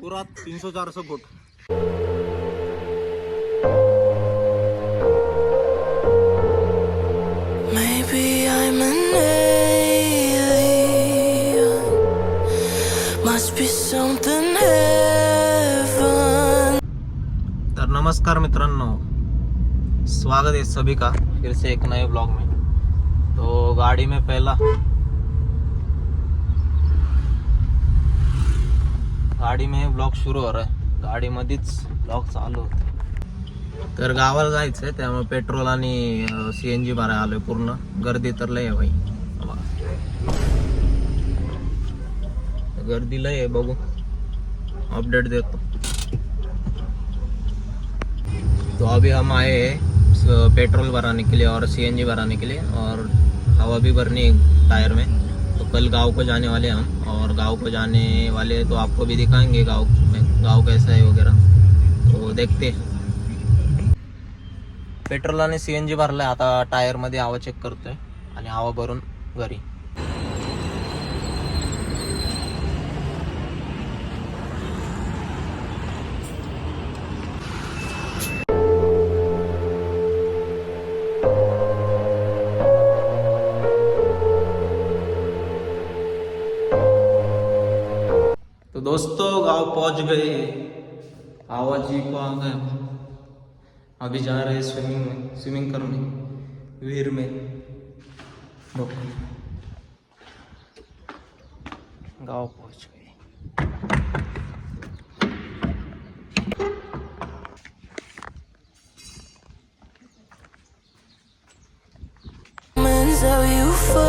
पूरा 300-400 foot. Maybe I'm an alien. Must be something heaven. तर नमस्कार मित्रांनो, स्वागत है सभी का फिर से एक नए ब्लॉग में। तो गाड़ी में ब्लॉग शुरू हो रहा है, गाडी मध्येच ब्लॉग चालू होते। तर गावाला जायचंय, त्यामुळे पेट्रोल आणि CNG भरायला आलोय। पूर्ण गर्दी तर लय आहे भाई, गर्दी लय आहे, बघू अपडेट देतो। तो अभी हम आए हैं पेट्रोल भराने के लिए और CNG भराने के लिए, और हवा भी भरनी है टायर में। तो कल गांव को जाने वाले हम, और गांव को जाने वाले तो आपको भी दिखाएंगे गांव कैसा है वगैरह, तो देखते। पेट्रोल आणि CNG भरलाय, आता टायर मध्ये हवा चेक करतोय आणि हवा भरून घरी। तो दोस्तों गांव पहुंच गए, आवाज जी को आ गए। अभी जा रहे हैं स्विमिंग करने वीर में। गांव पहुंच गए। Moments of euphoria.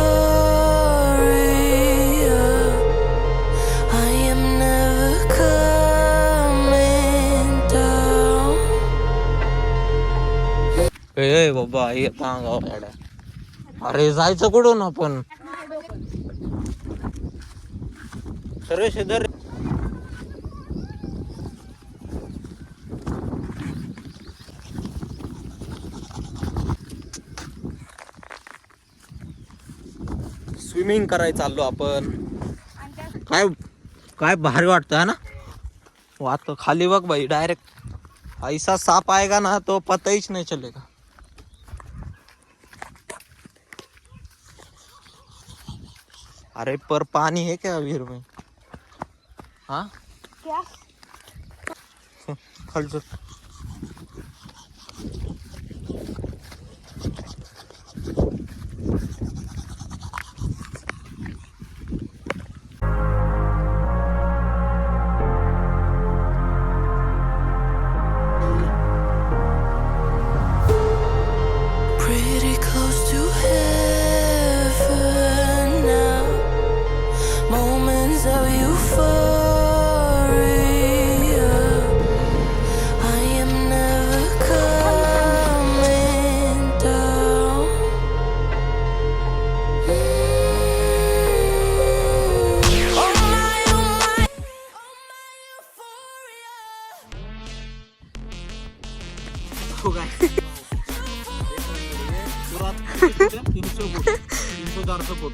I am never coming down. ए बाबा, हे गाव येडा। अरे जायचं कुठून आपण? सर्वेश इधर। स्विमिंग करायला चाललो आपण। काय काय भारी वाटतं है ना। वात खाली बघ भाई, डायरेक्ट ऐसा सांप आएगा ना तो पता ही नहीं चलेगा। अरे पर पानी है क्या वीर में? हाँ क्या? खालचं Pretty close to heaven now. Moments of euphoria. I am never coming down. Oh my, oh my, oh my euphoria. पूरा 300 फुट 300-400 फुट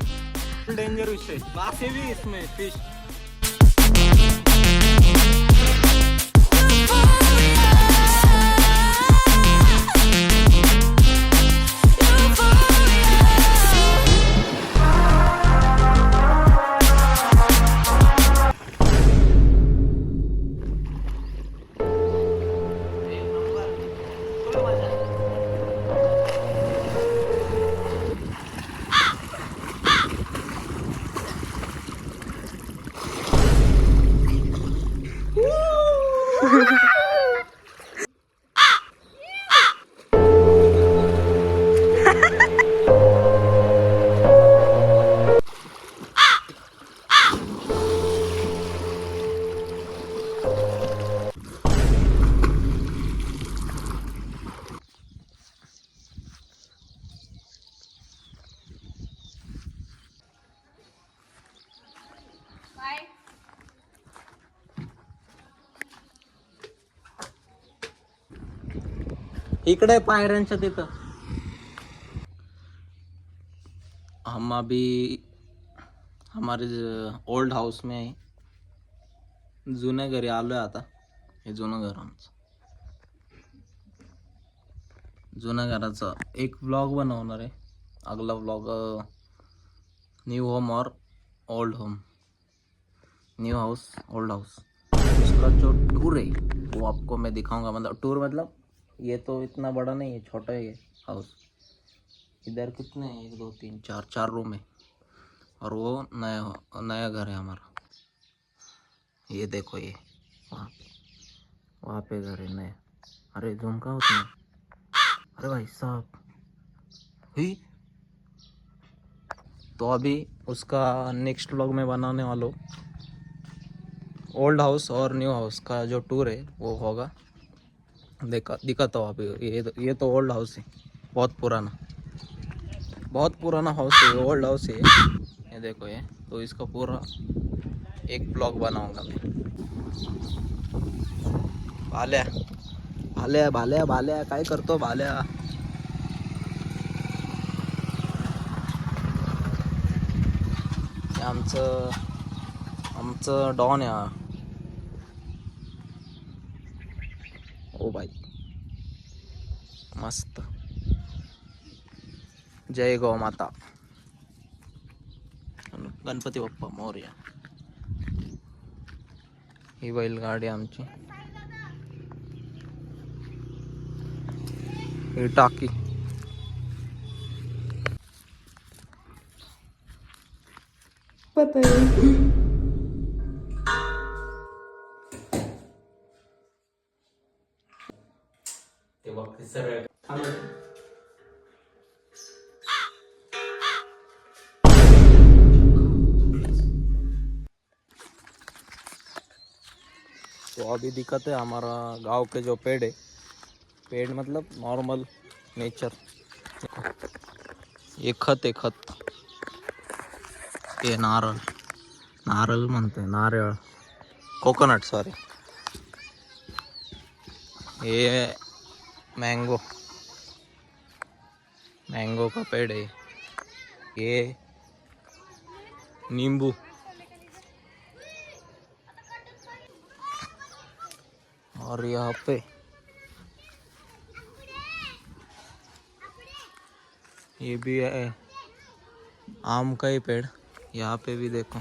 डेंजर विषय। मासे भी इसमें फिश। इकडे पायऱ्यांच्या तिथं। हम अभी हमारे ओल्ड हाउस में है। जुन्या घरी आलोय आता. हे जुनं घर आमचं. जुन्या घराचा एक व्लॉग बनवणार आहे. अगला व्लॉग न्यू होम और old home, new house old house, उसका जो टूर है वो आपको मैं दिखाऊंगा. मतलब टूर मतलब ये तो इतना बड़ा नहीं है, छोटा है ये हाउस. इधर कितने हैं? 1 2 3 4 रूम है. और वो नया घर है हमारा. ये देखो, ये वहाँ पे घर है नया. अरे जूम का होता है. अरे भाई साहब ही. तो अभी उसका नेक्स्ट व्लॉग में बनाने वाला हूँ. ओल्ड हाउस और न्यू हाउस का जो टूर है वो होगा. दिखाता हूँ अभी. ये तो ओल्ड हाउस है, बहुत पुराना हाउस है. ओल्ड हाउस है ये देखो. ये तो इसका पूरा एक ब्लॉग बनाऊंगा मैं. भाल्या काय करतो भाल्या? आमचं डॉन आहे हा. ओ भाई मस्त. जय गौ माता. गणपती बाप्पा मोरया. ही बैलगाडी आमची. ही टाकी. ते बघ सरळ तो अभी दिक्कत है हमारा गांव के जो पेड़ है. पेड़ मतलब नॉर्मल नेचर. ये खत है खत. ये नारळ म्हणते, नारळ, कोकोनट सॉरी. ये मैंगो का पेड़ है. ये नींबू. और यहाँ पे ये भी है आम का ही पेड़. यहाँ पे भी देखो.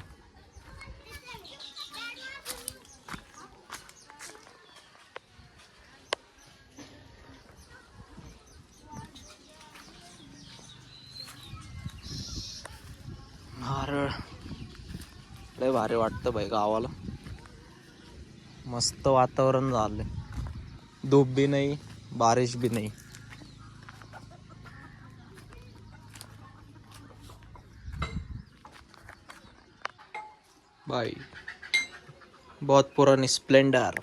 नारळ. लय भारी वाटतं भाई गावाला. मस्त वातावरण झालंय. धूप भी नाही, बारिश भी नहीं. भाई बहुत पुरानी स्प्लेंडर.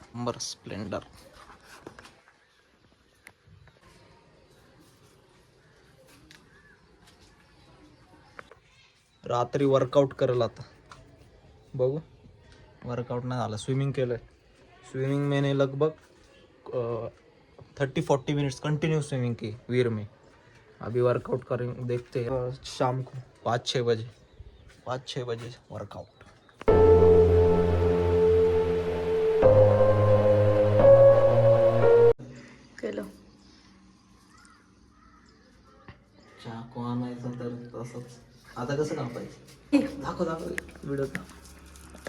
रात्री वर्कआउट करेल आता. बघू. वर्कआउट नाही झाला. स्विमिंग केलंय. स्विमिंग मैंने लगभग 30-40 मिनट्स कंटिन्यू स्विमिंग की वीर में. अभी वर्कआउट करेंगे, देखते हैं शाम को 5-6 बजे वर्कआउट. केलं. चाकू आणायचं तर तसंच. आता कसं कापायचं? दाखव व्हिडिओ.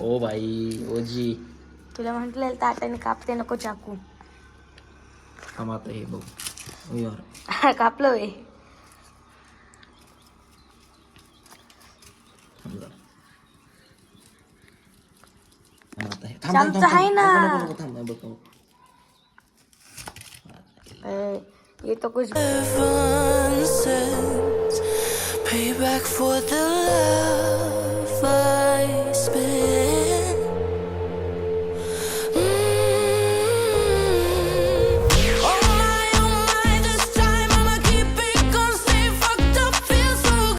ओ भाई ओजी. तुला म्हटलं ताटाने कापते, नको चाकू. आता हे बघ यार. कापलं वे. चमचा आहे ना. ये तो कुछ Heaven sends payback for the love